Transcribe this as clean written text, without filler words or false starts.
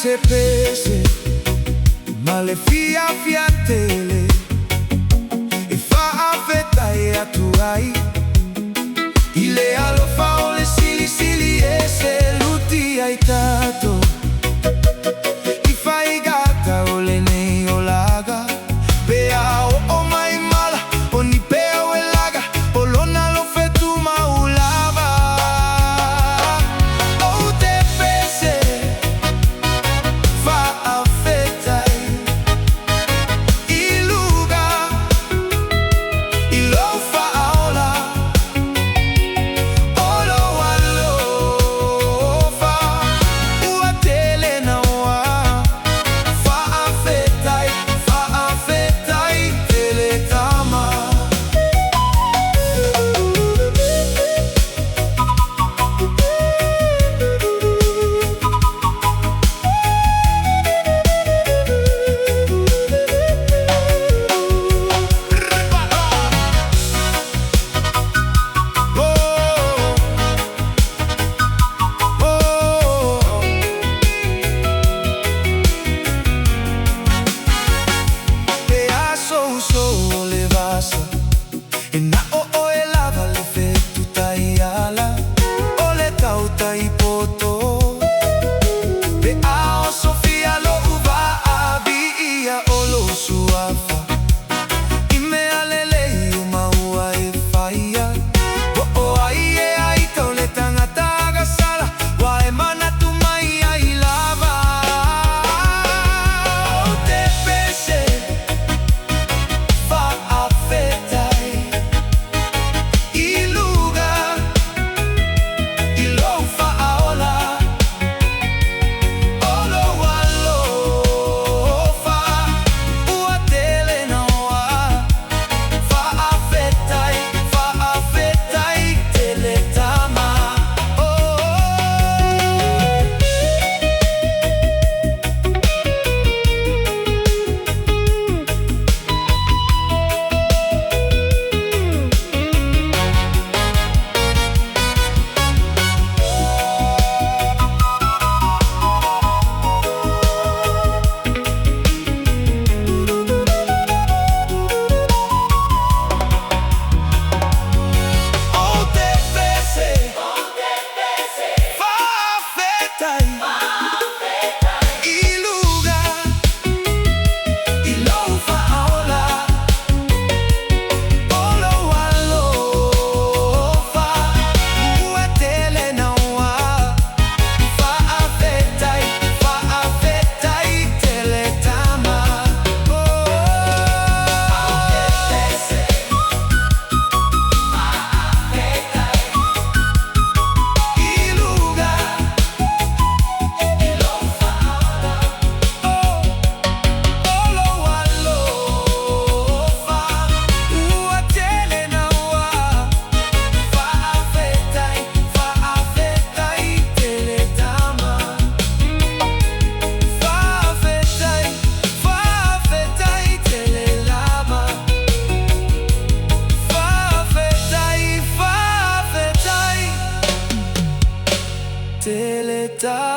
se pese, ma le fia fiatele e fa affetta e attuai ile alo fa o le sili sili e se luti ai tato i fai gata o le nei o laga pea o mai mala o ni pea o e laga o lona lo fe tu ma u lava o te pese fa affettai i luga i lo fa aola o lo allo fa u a tele na wa fa affettai tele tama so le vasa e na o e lava le fe tuta i ala o le tauta i poto pe a o sofia lo uva a via o lo suafa i me alele i maua e faia o ai e ai tau le tangata agasala wa e mana tu mai ai lava o te pese fa affettai i luga i lo fa aola o lo allo fa u a tele na wa fa affettai tele tama o te pese fa affettai i luga i lo fa aola o lo allo fa u a tele na wa fa affettai tele tama o te pese i luga i lo fa aola o lo allo fa u a tele na wa fa affettai tele tama fa affettai tele lama fa affettai tele tama